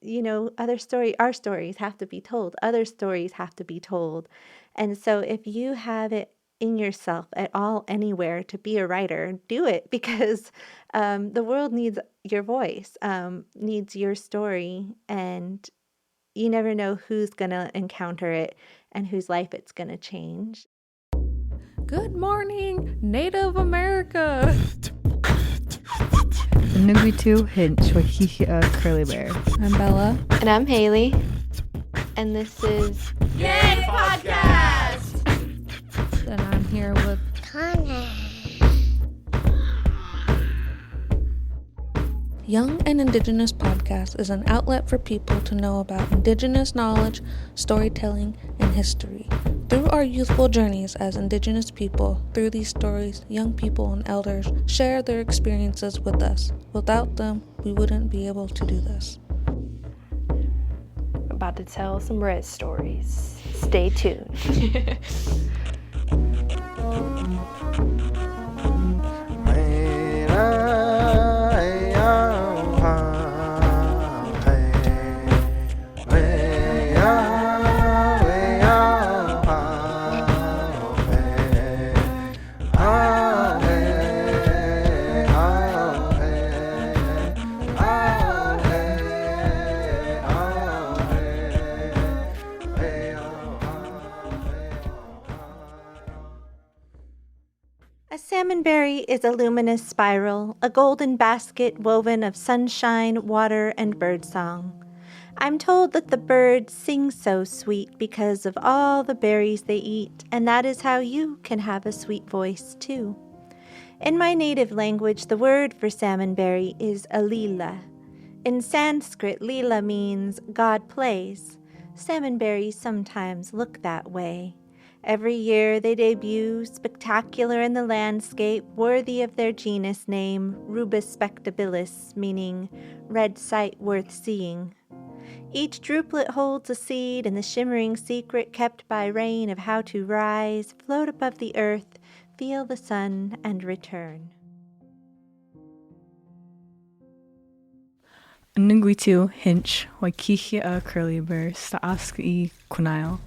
our stories have to be told. Other stories have to be told. And so if you have it in yourself at all, anywhere to be a writer, do it because the world needs your voice, needs your story. And you never know who's going to encounter it and whose life it's going to change. Good morning, Native America. Nugwitu Hinch, WyKeklyaa Curleybear. I'm Bella. And I'm Haley. And this is Yay Podcast! And I'm here with Connor. Young and Indigenous Podcast is an outlet for people to know about Indigenous knowledge, storytelling, and history. Through our youthful journeys as Indigenous people, through these stories, young people and elders share their experiences with us. Without them, we wouldn't be able to do this. We're about to tell some red stories. Stay tuned. A salmonberry is a luminous spiral, a golden basket woven of sunshine, water, and birdsong. I'm told that the birds sing so sweet because of all the berries they eat, and that is how you can have a sweet voice too. In my native language, the word for salmonberry is alila. In Sanskrit, lila means God plays. Salmonberries sometimes look that way. Every year they debut, spectacular in the landscape, worthy of their genus name, Rubus spectabilis, meaning red sight worth seeing. Each druplet holds a seed and the shimmering secret kept by rain of how to rise, float above the earth, feel the sun, and return. Nugwitu Hinch, WyKeklyaa Curleybear, Staaski Kunail.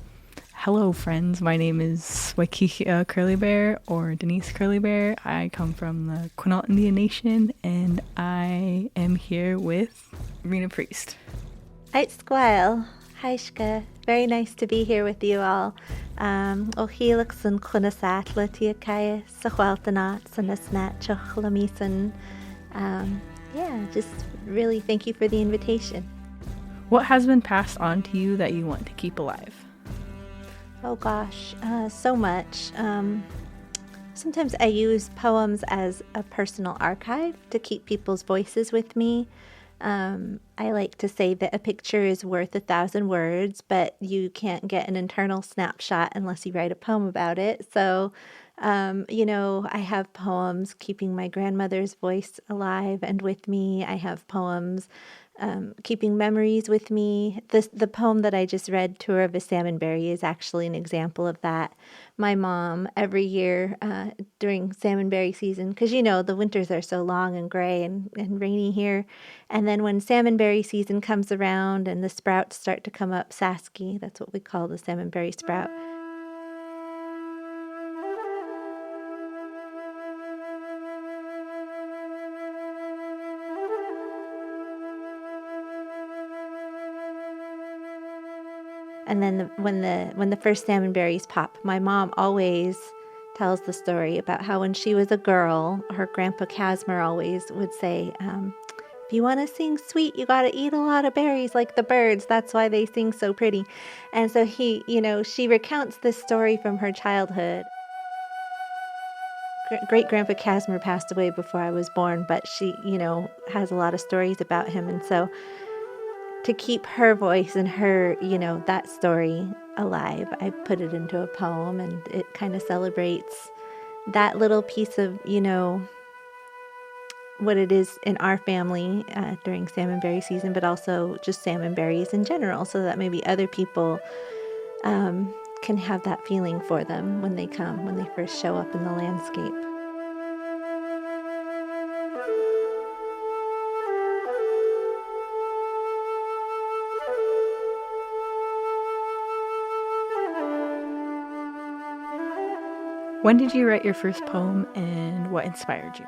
Hello, friends. My name is WyKeklyaa Curleybear, or Denise Curleybear. I come from the Quinault Indian Nation, and I am here with Rena Priest. Ait sgwael, haishka. Very nice to be here with you all. O helix and kunasat latiakaya, sahwaltanat, sanasnat, chochlamisan. Just really thank you for the invitation. What has been passed on to you that you want to keep alive? Oh gosh, so much. Sometimes I use poems as a personal archive to keep people's voices with me. I like to say that a picture is worth 1,000 words, but you can't get an internal snapshot unless you write a poem about it. So, I have poems keeping my grandmother's voice alive and with me. I have poems keeping memories with me. The poem that I just read, Tour of a Salmonberry, is actually an example of that. My mom, every year during salmonberry season, because the winters are so long and gray and rainy here, and then when salmonberry season comes around and the sprouts start to come up, Sasky, that's what we call the salmonberry sprout. And then when the first salmonberries pop, my mom always tells the story about how when she was a girl, her grandpa Casimir always would say, if you want to sing sweet, you got to eat a lot of berries like the birds. That's why they sing so pretty. And so she recounts this story from her childhood. Great-grandpa Casimir passed away before I was born, but she, has a lot of stories about him. And so to keep her voice and her, that story alive, I put it into a poem, and it kind of celebrates that little piece of, what it is in our family during salmonberry season, but also just salmonberries in general, so that maybe other people can have that feeling for them when they first show up in the landscape. When did you write your first poem and what inspired you?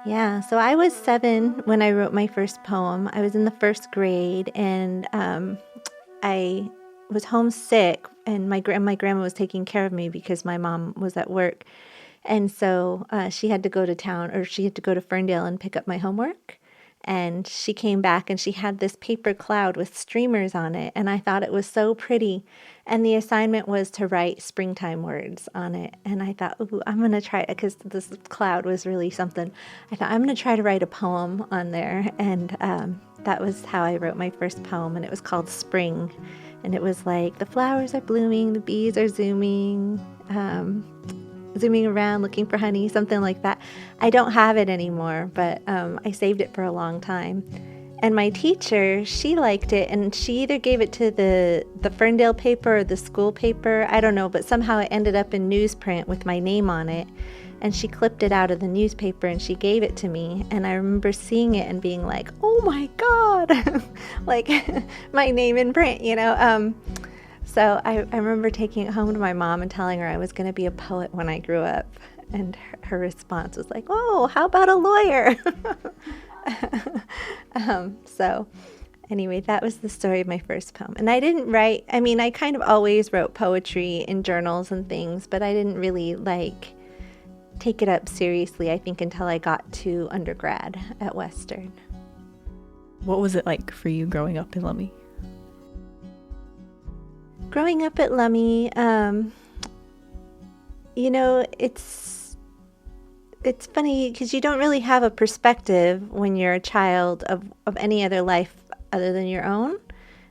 Yeah, so I was 7 when I wrote my first poem. I was in the first grade, and I was homesick, and my grandma was taking care of me because my mom was at work. And so she had to go to town, or she had to go to Ferndale and pick up my homework. And she came back and she had this paper cloud with streamers on it. And I thought it was so pretty. And the assignment was to write springtime words on it. And I thought, ooh, I'm going to try it, because this cloud was really something. I thought, I'm going to try to write a poem on there. And that was how I wrote my first poem. And it was called Spring. And it was like, the flowers are blooming, the bees are zooming around looking for honey, something like that. I don't have it anymore, but I saved it for a long time. And my teacher, she liked it, and she either gave it to the Ferndale paper or the school paper, I don't know, but somehow it ended up in newsprint with my name on it. And she clipped it out of the newspaper and she gave it to me. And I remember seeing it and being like, oh my God, like my name in print, you know? So I remember taking it home to my mom and telling her I was going to be a poet when I grew up. And her response was like, oh, how about a lawyer? So anyway, that was the story of my first poem. And I didn't write, I mean, I kind of always wrote poetry in journals and things, but I didn't really take it up seriously, I think, until I got to undergrad at Western. What was it like for you growing up in Lummi? Growing up at Lummi, it's funny because you don't really have a perspective when you're a child of any other life other than your own.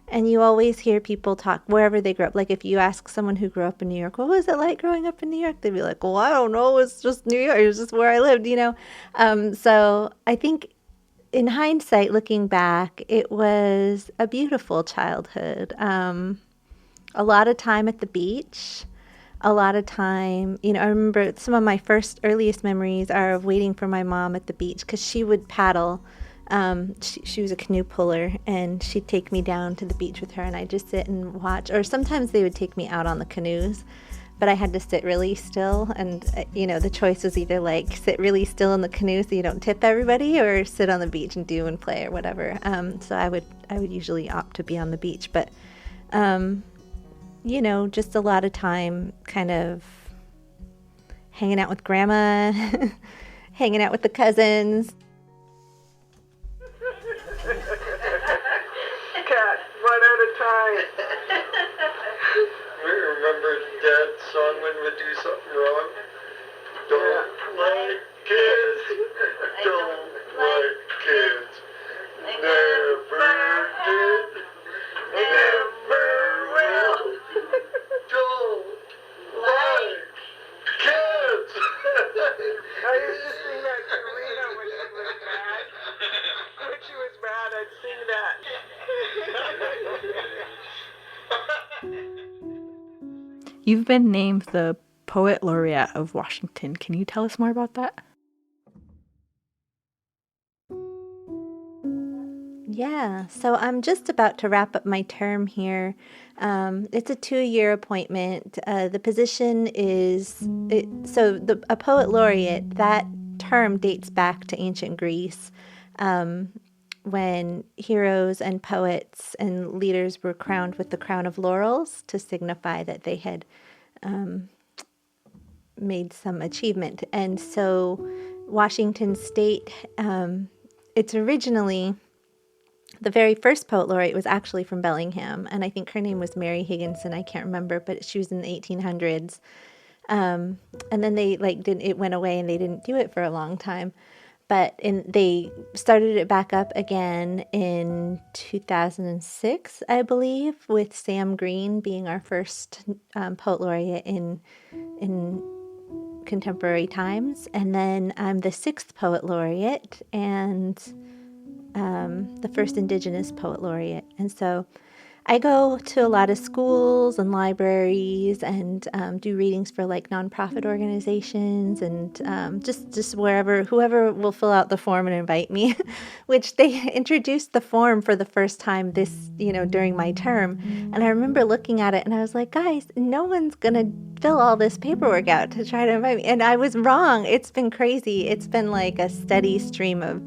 And you always hear people talk wherever they grew up. Like if you ask someone who grew up in New York, what was it like growing up in New York? They'd be like, well, I don't know. It's just New York. It's just where I lived, you know. So I think in hindsight, looking back, it was a beautiful childhood. A lot of time at the beach, a lot of time, I remember some of my earliest memories are of waiting for my mom at the beach because she would paddle. She was a canoe puller, and she'd take me down to the beach with her, and I'd just sit and watch. Or sometimes they would take me out on the canoes, but I had to sit really still. And, the choice was either sit really still in the canoe so you don't tip everybody, or sit on the beach and do and play or whatever. So I would usually opt to be on the beach, but just a lot of time kind of hanging out with grandma, hanging out with the cousins. Cat, one at a time. We remember Dad's song when we do something wrong. Don't like kids. Don't like kids. Never did. Never will. Don't like kids. I used to sing that to Rena when she was mad. When she was mad, I'd sing that. You've been named the Poet Laureate of Washington. Can you tell us more about that? Yeah, so I'm just about to wrap up my term here. It's a 2-year appointment. The position is, a poet laureate, that term dates back to ancient Greece, when heroes and poets and leaders were crowned with the crown of laurels to signify that they had made some achievement. And so Washington State, it's originally... The very first poet laureate was actually from Bellingham, and I think her name was Mary Higginson. I can't remember, but she was in the 1800s. And then they it went away, and they didn't do it for a long time. But they started it back up again in 2006, I believe, with Sam Green being our first poet laureate in contemporary times. And then I'm the 6th poet laureate, and the first Indigenous poet laureate. And so I go to a lot of schools and libraries and do readings for like nonprofit organizations and just wherever, whoever will fill out the form and invite me, which they introduced the form for the first time during my term. And I remember looking at it and I was like, guys, no one's going to fill all this paperwork out to try to invite me. And I was wrong. It's been crazy. It's been like a steady stream of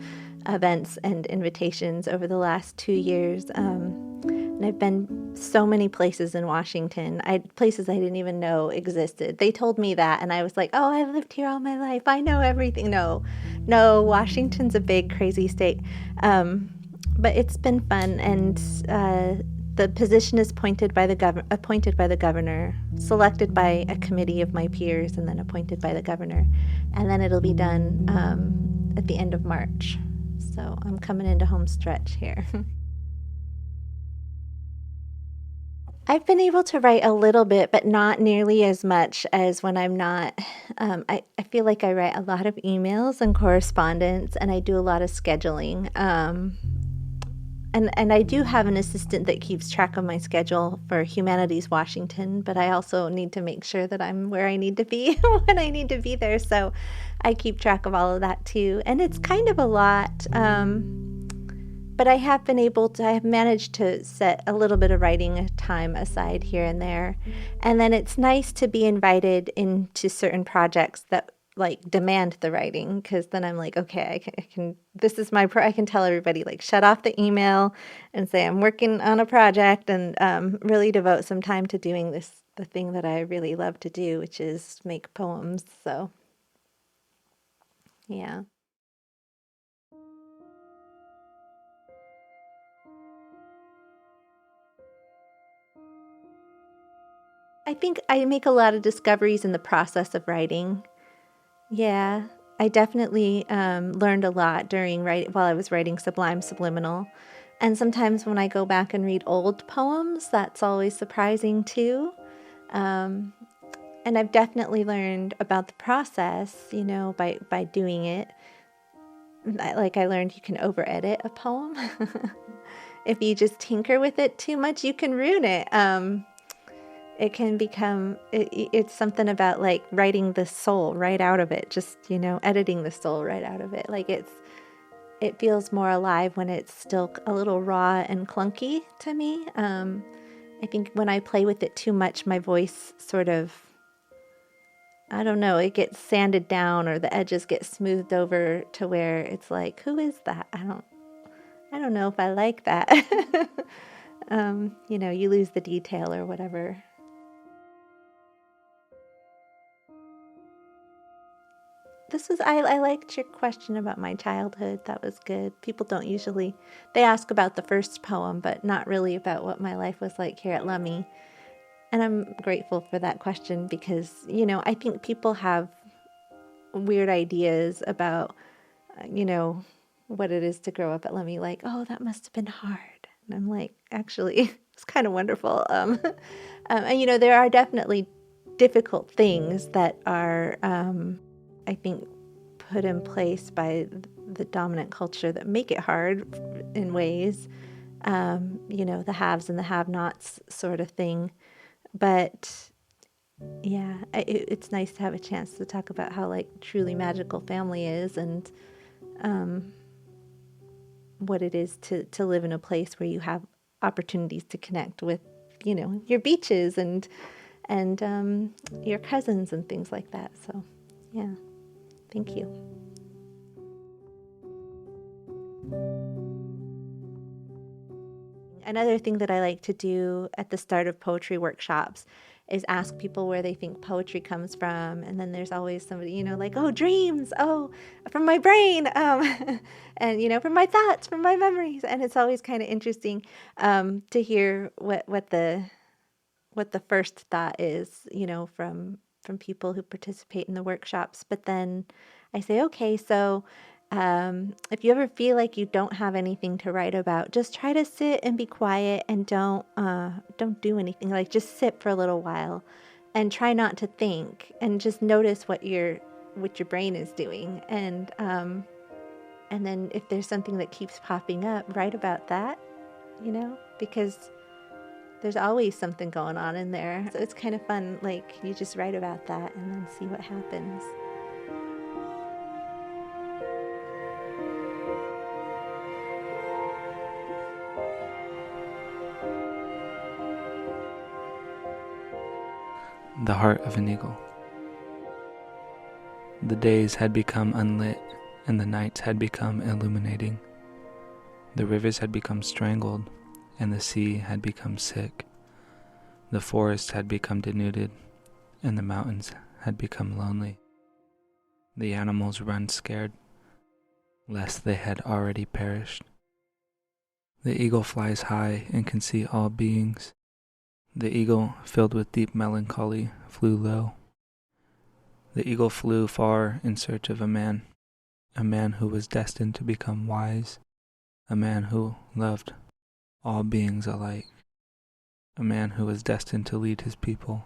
events and invitations over the last 2 years. And I've been so many places in Washington, places I didn't even know existed. They told me that, and I was like, oh, I've lived here all my life. I know everything. No, Washington's a big, crazy state. But it's been fun, and the position is appointed by the governor, selected by a committee of my peers, and then appointed by the governor. And then it'll be done at the end of March. So I'm coming into home stretch here. I've been able to write a little bit, but not nearly as much as when I'm not. I feel like I write a lot of emails and correspondence, and I do a lot of scheduling. And I do have an assistant that keeps track of my schedule for Humanities Washington, but I also need to make sure that I'm where I need to be when I need to be there. So I keep track of all of that too. And it's kind of a lot. But I have managed to set a little bit of writing time aside here and there. And then it's nice to be invited into certain projects that like demand the writing, because then I'm like, okay, I can this is I can tell everybody, like, shut off the email and say I'm working on a project, and really devote some time to doing the thing that I really love to do, which is make poems. So, yeah. I think I make a lot of discoveries in the process of writing. Yeah, I definitely learned a lot while I was writing Sublime Subliminal. And sometimes when I go back and read old poems, that's always surprising too. And I've definitely learned about the process, by doing it. Like I learned you can over-edit a poem. If you just tinker with it too much, you can ruin it. It can become, it's something about like writing the soul right out of it, just, editing the soul right out of it. Like it feels more alive when it's still a little raw and clunky to me. I think when I play with it too much, my voice sort of, I don't know, it gets sanded down, or the edges get smoothed over to where it's like, who is that? I don't know if I like that. You lose the detail or whatever. I liked your question about my childhood. That was good. People don't usually, they ask about the first poem, but not really about what my life was like here at Lummi. And I'm grateful for that question because, I think people have weird ideas about, what it is to grow up at Lummi. Like, oh, that must have been hard. And I'm like, actually, it's kind of wonderful. And, there are definitely difficult things that are, I think, put in place by the dominant culture that make it hard in ways, the haves and the have-nots sort of thing. But yeah, it's nice to have a chance to talk about how like truly magical family is, and what it is to live in a place where you have opportunities to connect with, your beaches and your cousins and things like that. So yeah. Thank you. Another thing that I like to do at the start of poetry workshops is ask people where they think poetry comes from. And then there's always somebody, like, oh, dreams, oh, from my brain, and, from my thoughts, from my memories. And it's always kind of interesting to hear what the first thought is, from people who participate in the workshops. But then I say, okay, so if you ever feel like you don't have anything to write about, just try to sit and be quiet and don't do anything. Like, just sit for a little while and try not to think, and just notice what your brain is doing. And then if there's something that keeps popping up, write about that, because There's always something going on in there. So it's kind of fun, like you just write about that and then see what happens. The heart of an eagle. The days had become unlit, and the nights had become illuminating. The rivers had become strangled, and the sea had become sick. The forest had become denuded, and the mountains had become lonely. The animals run scared, lest they had already perished. The eagle flies high and can see all beings. The eagle, filled with deep melancholy, flew low. The eagle flew far in search of a man who was destined to become wise, a man who loved all beings alike, a man who was destined to lead his people.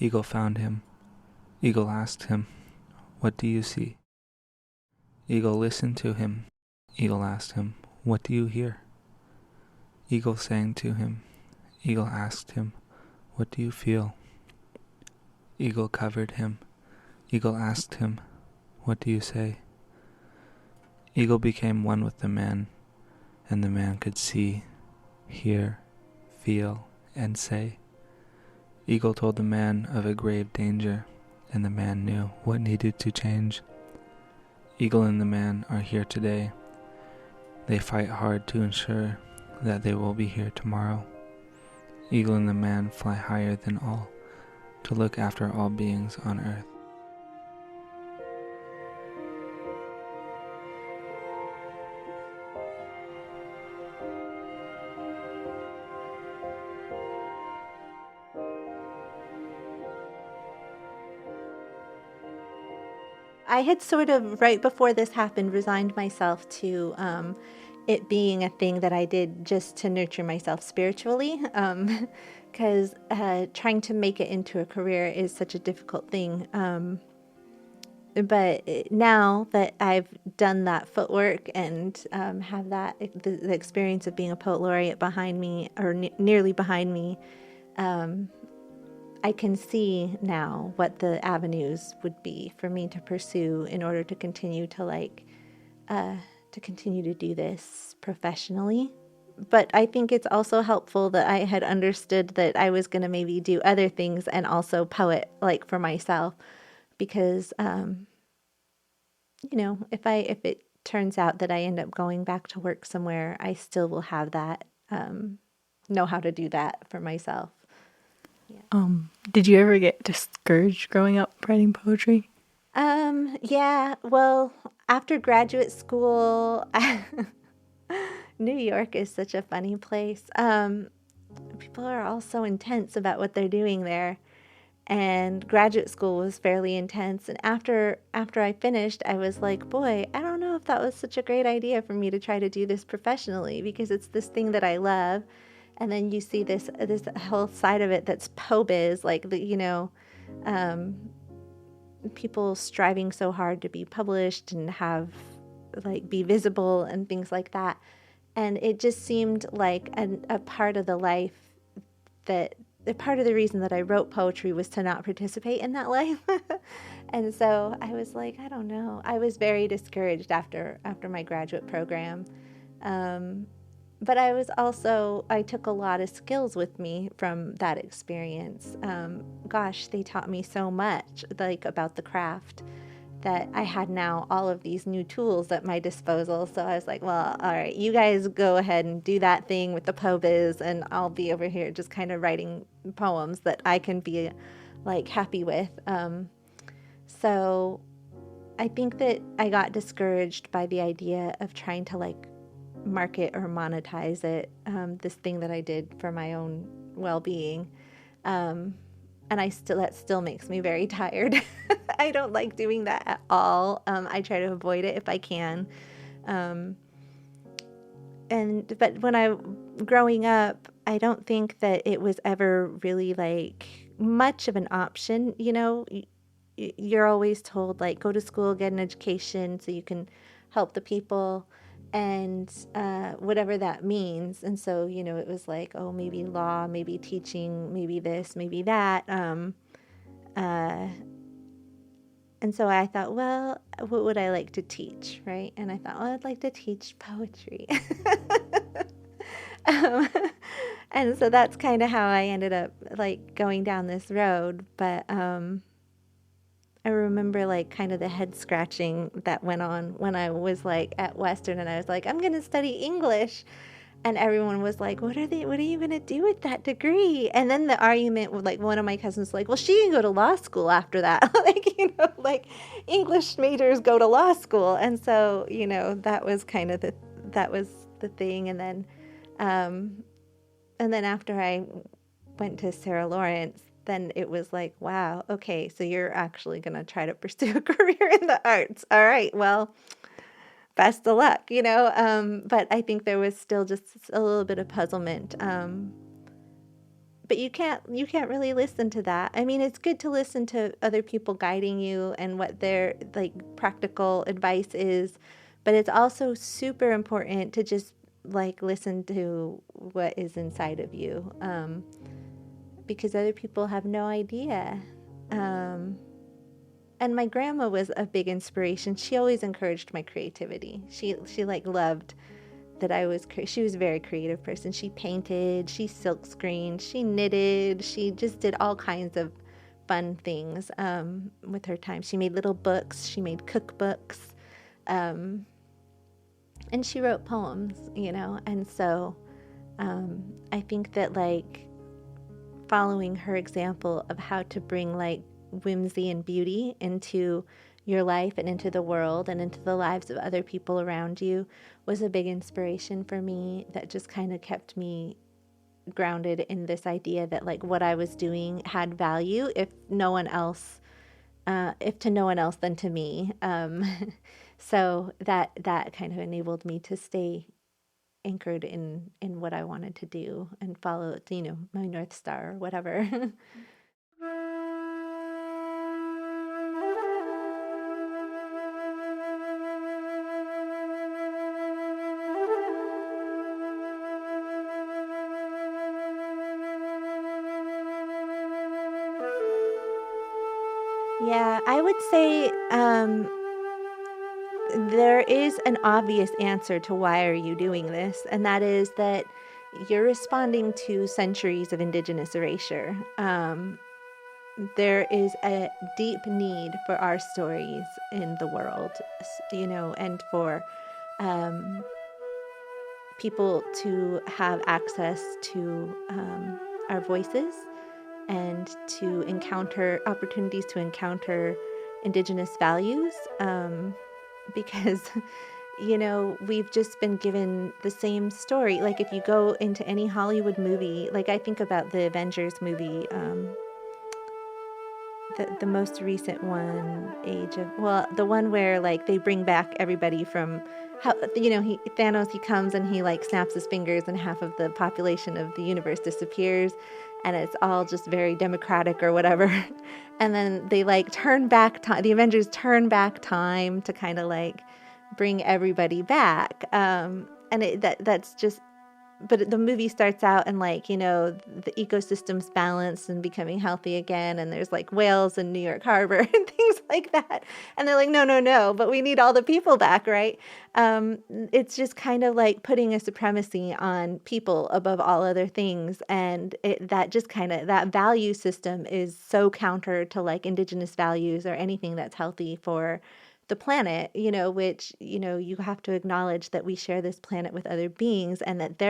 Eagle found him. Eagle asked him, "What do you see?" Eagle listened to him. Eagle asked him, "What do you hear?" Eagle sang to him. Eagle asked him, "What do you feel?" Eagle covered him. Eagle asked him, "What do you say?" Eagle became one with the man, and the man could see, hear, feel, and say. Eagle told the man of a grave danger, and the man knew what needed to change. Eagle and the man are here today. They fight hard to ensure that they will be here tomorrow. Eagle and the man fly higher than all, to look after all beings on earth. I had sort of, right before this happened, resigned myself to it being a thing that I did just to nurture myself spiritually, because trying to make it into a career is such a difficult thing. But now that I've done that footwork and have that the experience of being a poet laureate behind me, or nearly behind me, I can see now what the avenues would be for me to pursue in order to continue to continue to do this professionally. But I think it's also helpful that I had understood that I was going to maybe do other things and also poet like for myself, because if it turns out that I end up going back to work somewhere, I still will have that know how to do that for myself. Did you ever get discouraged growing up writing poetry? Yeah, well, after graduate school, New York is such a funny place. People are all so intense about what they're doing there. And graduate school was fairly intense. And after I finished, I was like, boy, I don't know if that was such a great idea for me to try to do this professionally, because it's this thing that I love. And then you see this whole side of it that's po-biz, like people striving so hard to be published and have be visible and things like that. And it just seemed like a part of the life that part of the reason that I wrote poetry was to not participate in that life. And so I was like, I don't know. I was very discouraged after my graduate program. But I took a lot of skills with me from that experience. They taught me so much, about the craft, that I had now all of these new tools at my disposal. So I was like, well, all right, you guys go ahead and do that thing with the po-biz, and I'll be over here just kind of writing poems that I can be happy with. So I think that I got discouraged by the idea of trying to market or monetize it, this thing that I did for my own well-being. And that still makes me very tired. I don't like doing that at all. I try to avoid it if I can. But growing up, I don't think that it was ever really much of an option. You're always told go to school, get an education so you can help the people. and whatever that means. And so, it was like, oh, maybe law, maybe teaching, maybe this, maybe that. Uh, and so I thought, well, what would I like to teach, right? And I thought, well, I'd like to teach poetry. um, and so that's kind of how I ended up like going down this road. But I remember like kind of the head scratching that went on when I was like at Western and I was like, I'm going to study English. And everyone was like, what are you going to do with that degree? And then the argument with like one of my cousins was like, well, she can go to law school after that. Like English majors go to law school. And so, that was kind of the thing. Um, and then after I went to Sarah Lawrence, then it was like, wow, okay, so you're actually going to try to pursue a career in the arts. All right, well, best of luck, But I think there was still just a little bit of puzzlement. But you can't really listen to that. I mean, it's good to listen to other people guiding you and what their like practical advice is, but it's also super important to just like listen to what is inside of you, because other people have no idea. And my grandma was a big inspiration. She always encouraged my creativity. She like loved that she was a very creative person. She painted, she silk screened, she knitted, she just did all kinds of fun things with her time. She made little books, she made cookbooks, and she wrote poems, and so I think that like following her example of how to bring like whimsy and beauty into your life and into the world and into the lives of other people around you was a big inspiration for me, that just kind of kept me grounded in this idea that like what I was doing had value if to no one else than to me. So that kind of enabled me to stay anchored in what I wanted to do and follow, my North Star or whatever. Yeah, I would say there is an obvious answer to why are you doing this, and that is that you're responding to centuries of Indigenous erasure. There is a deep need for our stories in the world, and for people to have access to our voices and to encounter opportunities to encounter Indigenous values, because we've just been given the same story. Like if you go into any Hollywood movie, like I think about the Avengers movie, the most recent one, the one where like they bring back everybody from Thanos, he comes and he like snaps his fingers and half of the population of the universe disappears, and it's all just very democratic or whatever. And then they like turn back time. The Avengers turn back time to kind of like bring everybody back. And that's just. But the movie starts out and like, the ecosystem's balanced and becoming healthy again. And there's like whales in New York Harbor and things like that. And they're like, no, but we need all the people back, right? It's just kind of like putting a supremacy on people above all other things. And that value system is so counter to like Indigenous values or anything that's healthy for the planet, which, you have to acknowledge that we share this planet with other beings and that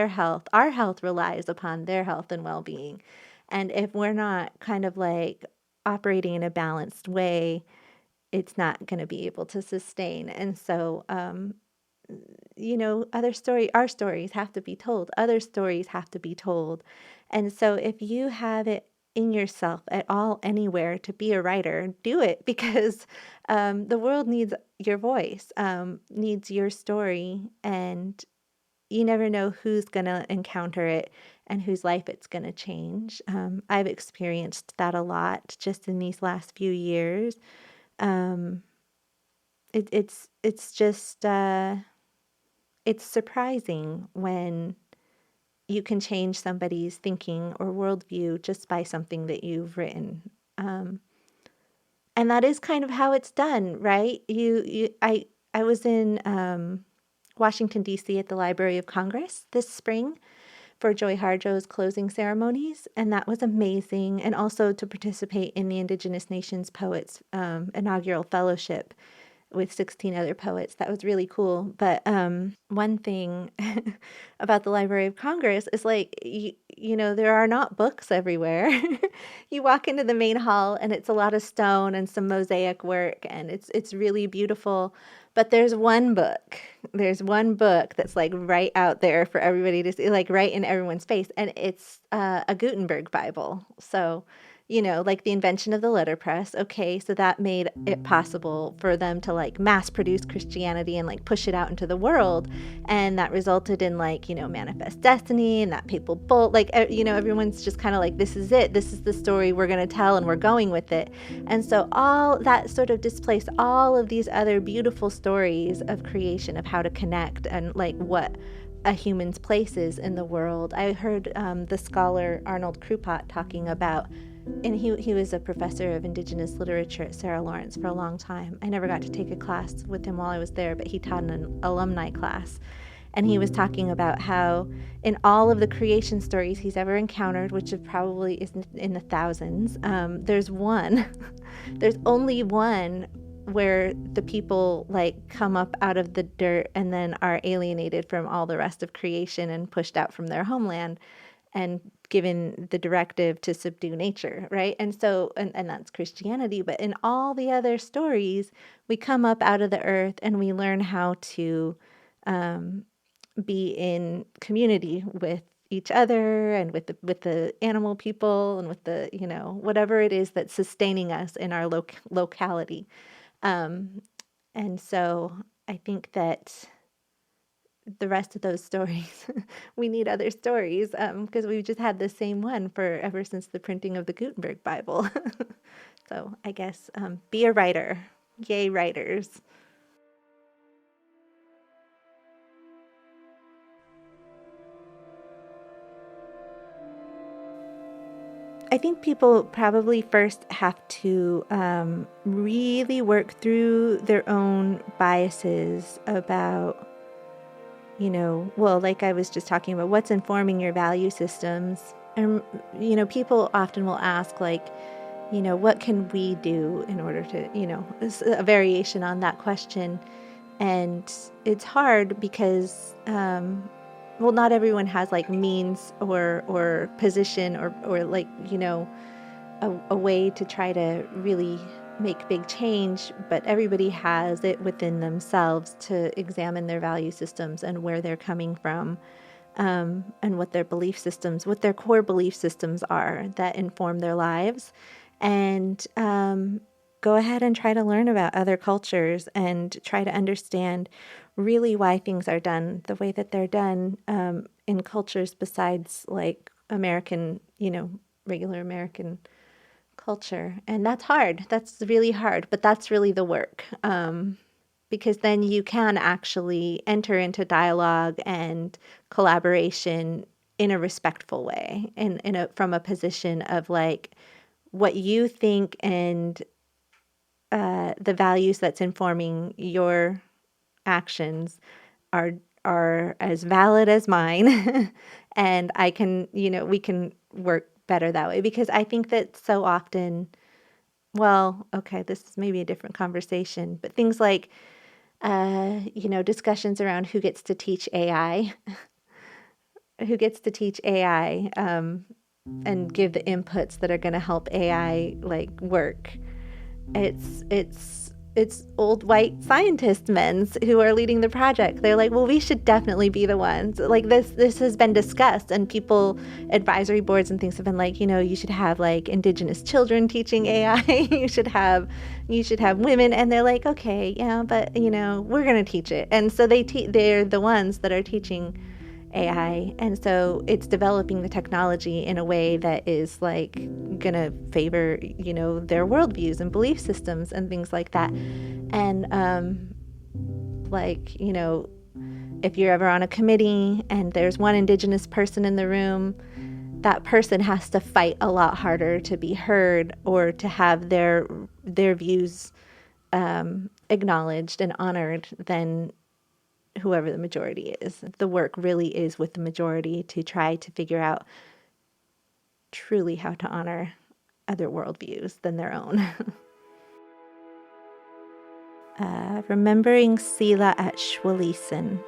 our health relies upon their health and well-being. And if we're not kind of like operating in a balanced way, it's not going to be able to sustain. And so, our stories have to be told. Other stories have to be told. And so if you have it in yourself at all, anywhere to be a writer, do it, because the world needs your voice, needs your story, and you never know who's going to encounter it and whose life it's going to change. I've experienced that a lot just in these last few years. It's just it's surprising when you can change somebody's thinking or worldview just by something that you've written. And that is kind of how it's done, right? I was in Washington, D.C. at the Library of Congress this spring for Joy Harjo's closing ceremonies, and that was amazing. And also to participate in the Indigenous Nations Poets inaugural fellowship with 16 other poets. That was really cool. But one thing about the Library of Congress is like, you know, there are not books everywhere. You walk into the main hall and it's a lot of stone and some mosaic work, and it's really beautiful. But there's one book. There's one book that's like right out there for everybody to see, like right in everyone's face. And it's a Gutenberg Bible. So, you know, like the invention of the letterpress. Okay, so that made it possible for them to like mass produce Christianity and like push it out into the world. And that resulted in like, you know, Manifest Destiny and that papal bull. Like, you know, everyone's just kind of like, this is it. This is the story we're going to tell and we're going with it. And so all that sort of displaced all of these other beautiful stories of creation, of how to connect and like what a human's place is in the world. I heard the scholar Arnold Krupot talking about, and he was a professor of Indigenous literature at Sarah Lawrence for a long time. I never got to take a class with him while I was there, but he taught an alumni class. And he was talking about how in all of the creation stories he's ever encountered, which probably is in the thousands, there's only one where the people like come up out of the dirt and then are alienated from all the rest of creation and pushed out from their homeland and given the directive to subdue nature, right? And so, and that's Christianity. But in all the other stories, we come up out of the earth and we learn how to be in community with each other and with the animal people and with the, you know, whatever it is that's sustaining us in our locality. And so I think that the rest of those stories, we need other stories because we've just had the same one for ever since the printing of the Gutenberg Bible. So I guess be a writer. Yay, writers. I think people probably first have to really work through their own biases about, you know, well, like I was just talking about, what's informing your value systems. And, you know, people often will ask, like, you know, what can we do in order to, you know, a variation on that question. And it's hard because, well, not everyone has like means or position or like, you know, a way to try to really make big change, but everybody has it within themselves to examine their value systems and where they're coming from, and what their belief systems, what their core belief systems are that inform their lives. And go ahead and try to learn about other cultures and try to understand really why things are done the way that they're done in cultures besides like American, you know, regular American culture. And that's hard. That's really hard, but that's really the work. Because then you can actually enter into dialogue and collaboration in a respectful way and from a position of like what you think and the values that's informing your actions are as valid as mine. And I can, you know, we can work better that way, because I think that so often, well, okay, this is maybe a different conversation, but things like, you know, discussions around who gets to teach AI, and give the inputs that are going to help AI like work. It's old white scientist men who are leading the project. They're like, well, we should definitely be the ones. Like this has been discussed, and people, advisory boards and things have been like, you know, you should have like Indigenous children teaching AI. you should have women, and they're like, okay, yeah, but you know, we're gonna teach it. And so they're the ones that are teaching AI, and so it's developing the technology in a way that is like gonna favor, you know, their worldviews and belief systems and things like that. And like, you know, if you're ever on a committee and there's one Indigenous person in the room, that person has to fight a lot harder to be heard or to have their views acknowledged and honored than whoever the majority is. The work really is with the majority to try to figure out truly how to honor other worldviews than their own. Remembering Sila at Shwalisen.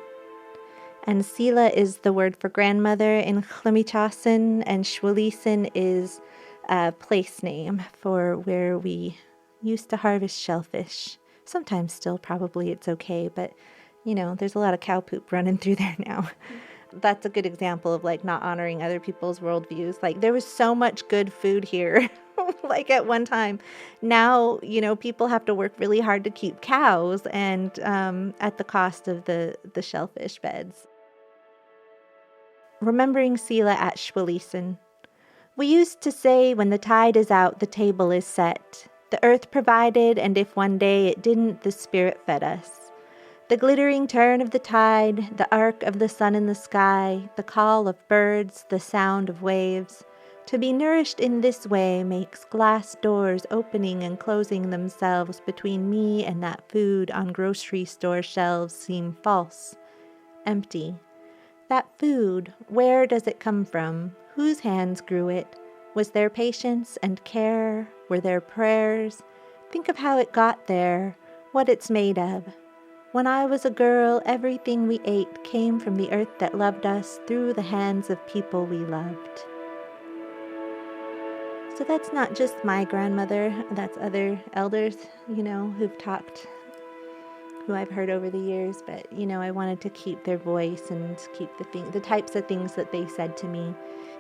And Sila is the word for grandmother in Khlimchasin, and Shwalisen is a place name for where we used to harvest shellfish. Sometimes still, probably it's okay, but there's a lot of cow poop running through there now. That's a good example of like not honoring other people's worldviews. Like there was so much good food here, like at one time. Now, people have to work really hard to keep cows and at the cost of the shellfish beds. Remembering Sila at Shwalisen. We used to say when the tide is out, the table is set. The earth provided, and if one day it didn't, the spirit fed us. The glittering turn of the tide, the arc of the sun in the sky, the call of birds, the sound of waves. To be nourished in this way makes glass doors opening and closing themselves between me and that food on grocery store shelves seem false, empty. That food, where does it come from? Whose hands grew it? Was there patience and care? Were there prayers? Think of how it got there, what it's made of. When I was a girl, everything we ate came from the earth that loved us through the hands of people we loved. So that's not just my grandmother, that's other elders, who've talked, who I've heard over the years, but, I wanted to keep their voice and keep the types of things that they said to me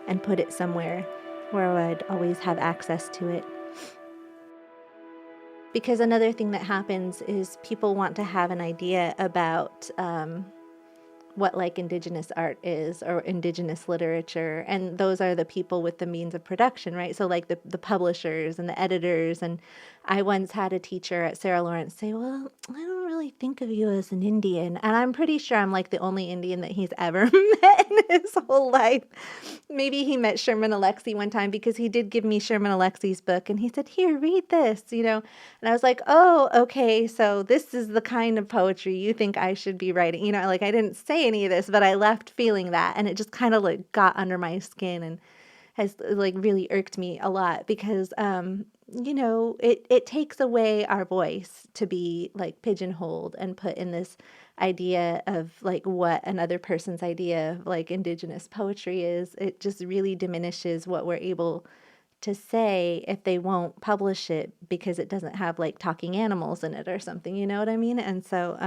and put it somewhere where I'd always have access to it. Because another thing that happens is people want to have an idea about what like Indigenous art is or Indigenous literature. And those are the people with the means of production, right? So like the publishers and the editors. And I once had a teacher at Sarah Lawrence say, well, I don't really think of you as an Indian. And I'm pretty sure I'm like the only Indian that he's ever met in his whole life. Maybe he met Sherman Alexie one time because he did give me Sherman Alexie's book. And he said, here, read this, And I was like, oh, okay. So this is the kind of poetry you think I should be writing. Like I didn't say any of this, but I left feeling that. And it just kind of like got under my skin and has like really irked me a lot because, it takes away our voice to be like pigeonholed and put in this idea of like what another person's idea of like Indigenous poetry is. It just really diminishes what we're able to say if they won't publish it because it doesn't have like talking animals in it or something, you know what I mean? And so,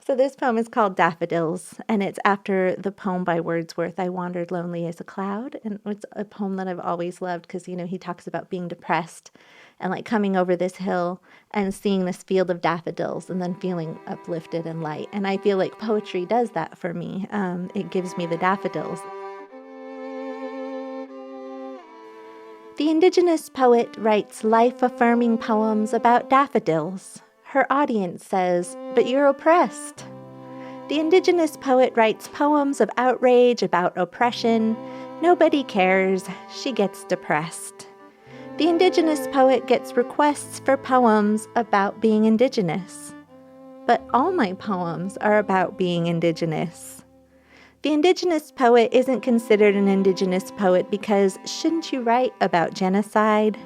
so this poem is called Daffodils, and it's after the poem by Wordsworth, I Wandered Lonely as a Cloud. And it's a poem that I've always loved because, he talks about being depressed and like coming over this hill and seeing this field of daffodils and then feeling uplifted and light. And I feel like poetry does that for me. It gives me the daffodils. The Indigenous poet writes life-affirming poems about daffodils. Her audience says, but you're oppressed. The Indigenous poet writes poems of outrage about oppression. Nobody cares. She gets depressed. The Indigenous poet gets requests for poems about being Indigenous. But all my poems are about being Indigenous. The Indigenous poet isn't considered an Indigenous poet because shouldn't you write about genocide?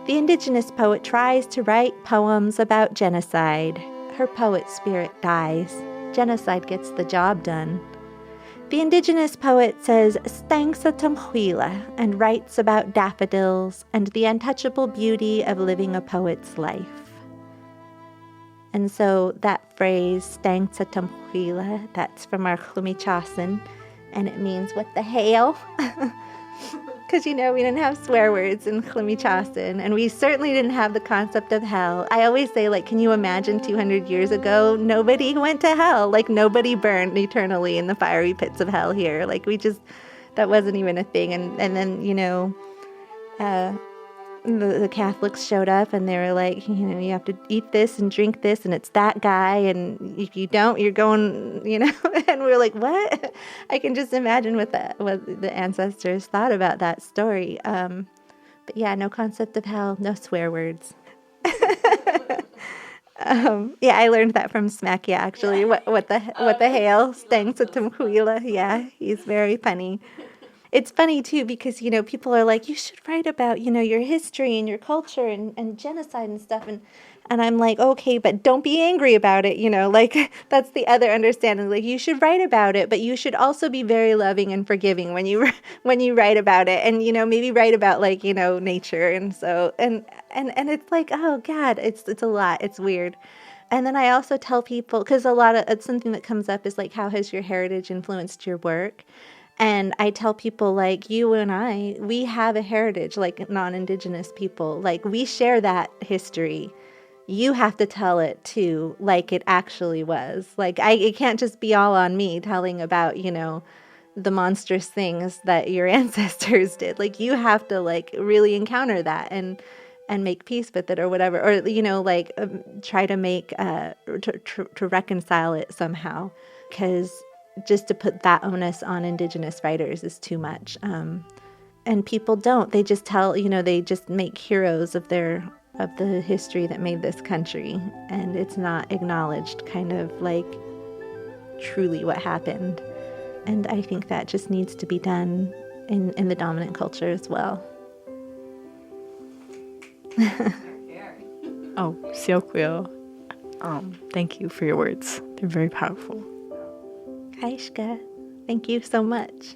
The Indigenous poet tries to write poems about genocide. Her poet spirit dies. Genocide gets the job done. The Indigenous poet says Stangsa Tamhuila and writes about daffodils and the untouchable beauty of living a poet's life. And so that phrase, Stangsa Tamhuila, that's from our Khlimchasin, and it means what the hail? Because, we didn't have swear words in Khlimchasin, and we certainly didn't have the concept of hell. I always say, like, can you imagine 200 years ago, nobody went to hell. Like, nobody burned eternally in the fiery pits of hell here. Like, that wasn't even a thing. And then, the Catholics showed up and they were like, you have to eat this and drink this and it's that guy, and if you don't, you're going, and we were like, what? I can just imagine what the ancestors thought about that story. But yeah, no concept of hell, no swear words. Yeah, I learned that from Smakia, actually. What the hail stang sa tumhuila. Yeah, he's very funny. It's funny, too, because, people are like, you should write about, your history and your culture and genocide and stuff. And I'm like, okay, but don't be angry about it, like, that's the other understanding. Like, you should write about it, but you should also be very loving and forgiving when you write about it. And, maybe write about, like, nature. And so, and it's like, oh, God, it's a lot. It's weird. And then I also tell people, because it's something that comes up is like, how has your heritage influenced your work? And I tell people, like, you and I, we have a heritage, like non-Indigenous people. Like, we share that history. You have to tell it, too, like it actually was. Like, it can't just be all on me telling about, the monstrous things that your ancestors did. Like, you have to, like, really encounter that and make peace with it or whatever. Or, try to make, to reconcile it somehow. Because just to put that onus on Indigenous writers is too much. And people don't. They just tell, they just make heroes of the history that made this country. And it's not acknowledged kind of like truly what happened. And I think that just needs to be done in the dominant culture as well. Oh, Siokyo. Thank you for your words. They're very powerful. Kaishka, thank you so much.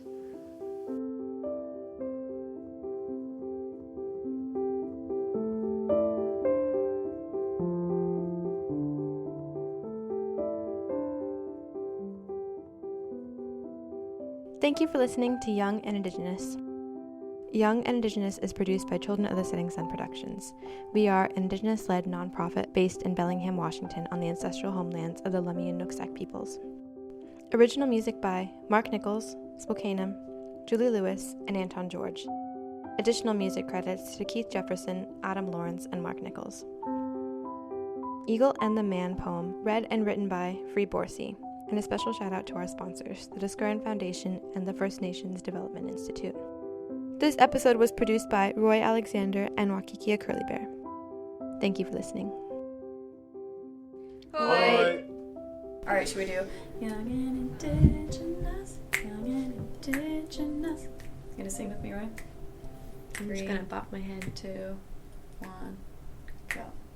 Thank you for listening to Young and Indigenous. Young and Indigenous is produced by Children of the Setting Sun Productions. We are an Indigenous-led nonprofit based in Bellingham, Washington, on the ancestral homelands of the Lummi and Nooksack peoples. Original music by Mark Nichols, Spokanum, Julie Lewis, and Anton George. Additional music credits to Keith Jefferson, Adam Lawrence, and Mark Nichols. Eagle and the Man poem, read and written by Free Borsey. And a special shout out to our sponsors, the Discurran Foundation and the First Nations Development Institute. This episode was produced by Roy Alexander and WyKeklyaa Curleybear. Thank you for listening. Hoi! Alright, should we do Young and Indigenous, Young and Indigenous? You gonna sing with me, Roy? I'm just gonna bop my head. 2, 1.